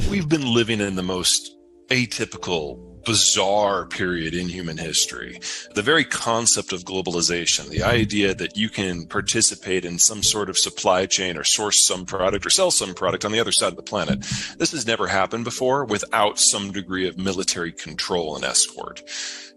We've been living in the most atypical, bizarre period in human history. The very concept of globalization, the idea that you can participate in some sort of supply chain or source some product or sell some product on the other side of the planet, this has never happened before without some degree of military control and escort.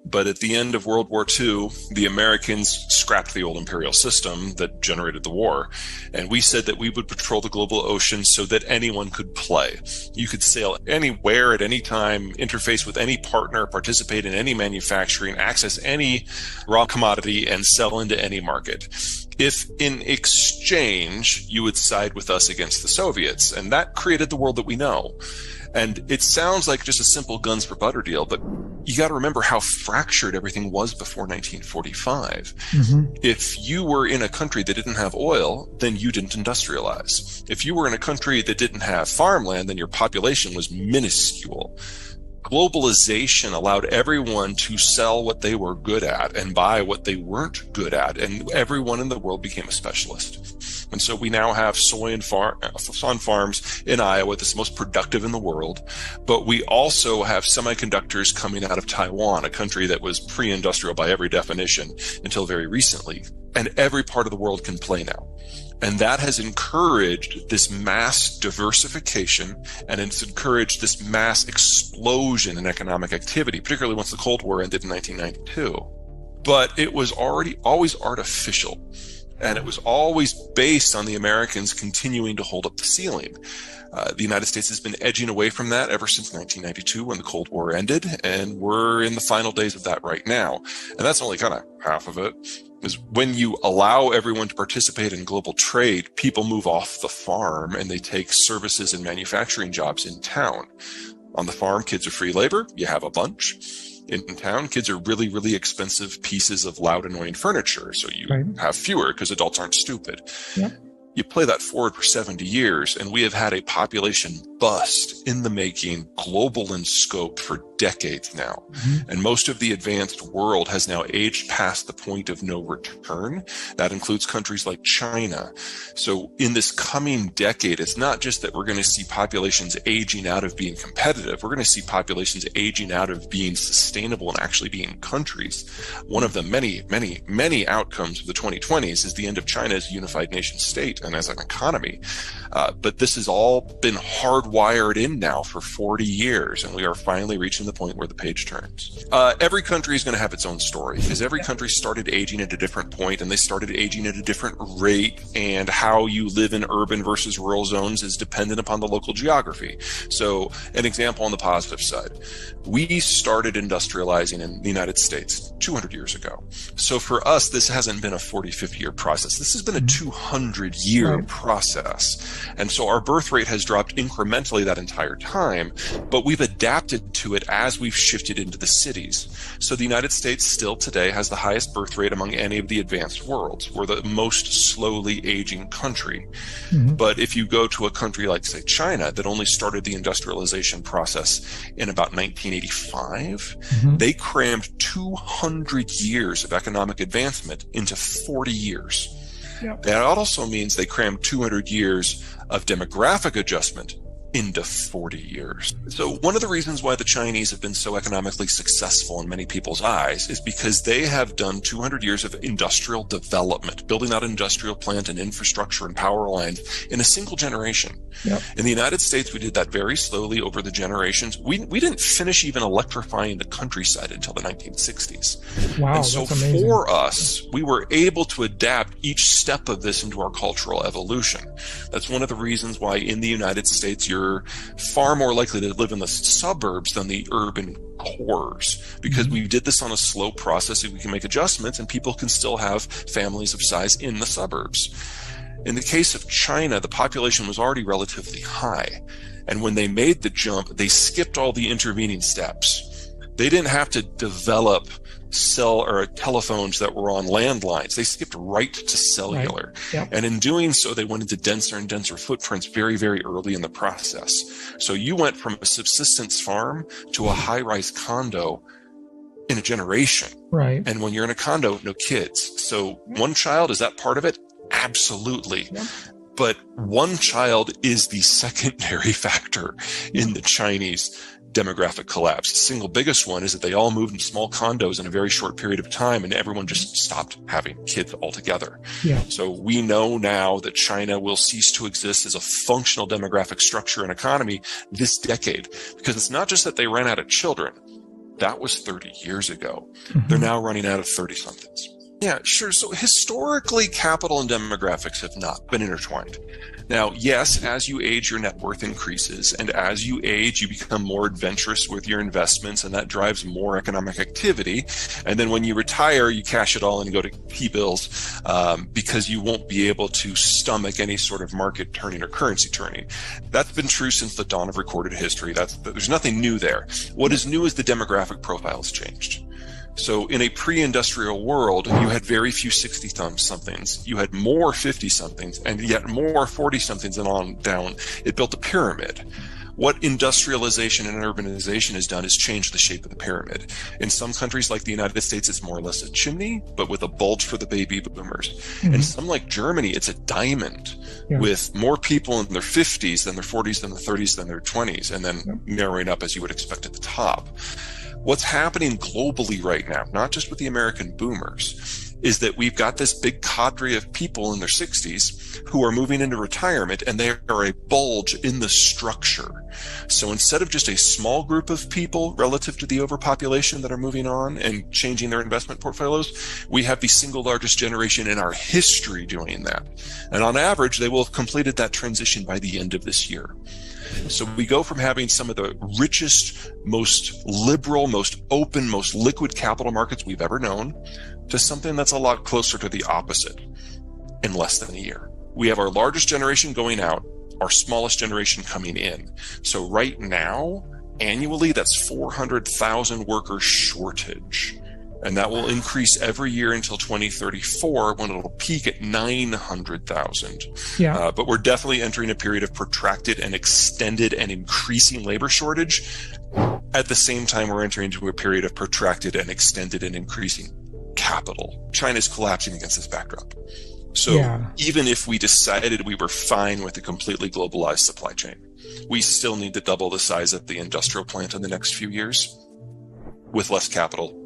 But at the end of World War II, the Americans scrapped the old imperial system that generated the war. And we said that we would patrol the global ocean so that anyone could play. You could sail anywhere at any time, interface with any partner, participate in any manufacturing, access any raw commodity, and sell into any market. If in exchange, you would side with us against the Soviets. And that created the world that we know. And it sounds like just a simple guns for butter deal, but you got to remember how fractured everything was before 1945. If you were in a country that didn't have oil, then you didn't industrialize. If you were in a country that didn't have farmland, then your population was minuscule. Globalization allowed everyone to sell what they were good at and buy what they weren't good at, and everyone in the world became a specialist. And so we now have soy on farms in Iowa that's the most productive in the world. But we also have semiconductors coming out of Taiwan, a country that was pre-industrial by every definition until very recently. And every part of the world can play now. And that has encouraged this mass diversification, and it's encouraged this mass explosion in economic activity, particularly once the Cold War ended in 1992. But it was always artificial. And it was always based on the Americans continuing to hold up the ceiling. The United States has been edging away from that ever since 1992 when the Cold War ended, and we're in the final days of that right now. And that's only kind of half of it. Is when you allow everyone to participate in global trade, people move off the farm and they take services and manufacturing jobs in town. On the farm, kids are free labor. You have a bunch. In town, kids are really, really expensive pieces of loud, annoying furniture. So you have fewer because adults aren't stupid. Yeah. You play that forward for 70 years, and we have had a population bust in the making, global in scope for decades now. And most of the advanced world has now aged past the point of no return. That includes countries like China. So in this coming decade, it's not just that we're going to see populations aging out of being competitive. We're going to see populations aging out of being sustainable and actually being countries. One of the many, many, many outcomes of the 2020s is the end of China as a unified nation state and as an economy. But this has all been hardwired in now for 40 years, and we are finally reaching the point where the page turns. Every country is going to have its own story, because every country started aging at a different point, and they started aging at a different rate, and how you live in urban versus rural zones is dependent upon the local geography. So an example on the positive side, we started industrializing in the United States 200 years ago. So for us, this hasn't been a 40, 50-year process. This has been a 200-year process. And so our birth rate has dropped incrementally that entire time, but we've adapted to it as we've shifted into the cities. So the United States still today has the highest birth rate among any of the advanced worlds. We're the most slowly aging country. But if you go to a country like, say, China, that only started the industrialization process in about 1985, they crammed 200 years of economic advancement into 40 years. That also means they crammed 200 years of demographic adjustment into 40 years. So one of the reasons why the Chinese have been so economically successful in many people's eyes is because they have done 200 years of industrial development, building out industrial plant and infrastructure and power lines in a single generation. In the United States, we did that very slowly over the generations. We didn't finish even electrifying the countryside until the 1960s. Wow, and so that's amazing. For us, we were able to adapt each step of this into our cultural evolution. That's one of the reasons why in the United States, you're far more likely to live in the suburbs than the urban cores, because we did this on a slow process and we can make adjustments and people can still have families of size in the suburbs. In the case of China, the population was already relatively high. And when they made the jump, they skipped all the intervening steps. They didn't have to develop cell or telephones that were on landlines. They skipped right to cellular. And in doing so, they went into denser and denser footprints very, very early in the process. So you went from a subsistence farm to a high-rise condo in a generation. And when you're in a condo, no kids. So one child, is that part of it? Absolutely. But one child is the secondary factor in the Chinese demographic collapse. The single biggest one is that they all moved in small condos in a very short period of time, and everyone just stopped having kids altogether. Yeah. So we know now that China will cease to exist as a functional demographic structure and economy this decade, because it's not just that they ran out of children. That was 30 years ago. Mm-hmm. They're now running out of 30-somethings. Yeah, sure. So historically, capital and demographics have not been intertwined. Now, yes, as you age, your net worth increases. And as you age, you become more adventurous with your investments, and that drives more economic activity. And then when you retire, you cash it all and go to T-bills because you won't be able to stomach any sort of market turning or currency turning. That's been true since the dawn of recorded history. There's nothing new there. What is new is the demographic profile has changed. So in a pre-industrial world, you had very few 60-somethings. You had more 50-somethings and yet more 40-somethings and on down. It built a pyramid. What industrialization and urbanization has done is change the shape of the pyramid. In some countries like the United States, it's more or less a chimney, but with a bulge for the baby boomers. Mm-hmm. And some like Germany, it's a diamond with more people in their 50s than their 40s, than their 30s, than their 20s, and then narrowing up as you would expect at the top. What's happening globally right now, not just with the American boomers, is that we've got this big cadre of people in their 60s who are moving into retirement, and they are a bulge in the structure. So instead of just a small group of people relative to the overpopulation that are moving on and changing their investment portfolios, we have the single largest generation in our history doing that. And on average, they will have completed that transition by the end of this year. So we go from having some of the richest, most liberal, most open, most liquid capital markets we've ever known to something that's a lot closer to the opposite in less than a year. We have our largest generation going out, our smallest generation coming in. So right now, annually, that's 400,000 worker shortage. And that will increase every year until 2034 when it'll peak at 900,000. Yeah. But we're definitely entering a period of protracted and extended and increasing labor shortage. At the same time, we're entering into a period of protracted and extended and increasing capital. China's collapsing against this backdrop. So even if we decided we were fine with a completely globalized supply chain, we still need to double the size of the industrial plant in the next few years with less capital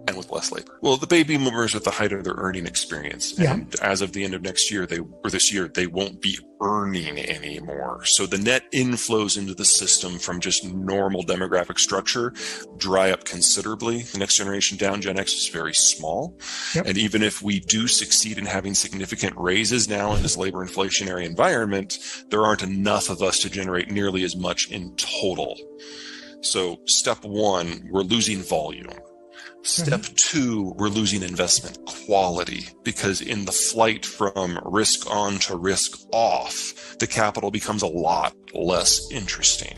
and with less labor. Well, the baby boomers at the height of their earning experience. And as of the end of next year, this year, they won't be earning anymore. So the net inflows into the system from just normal demographic structure dry up considerably. The next generation down, Gen X, is very small. And even if we do succeed in having significant raises now in this labor inflationary environment, there aren't enough of us to generate nearly as much in total. So step one, we're losing volume. Step two, we're losing investment quality, because in the flight from risk on to risk off, the capital becomes a lot less interesting.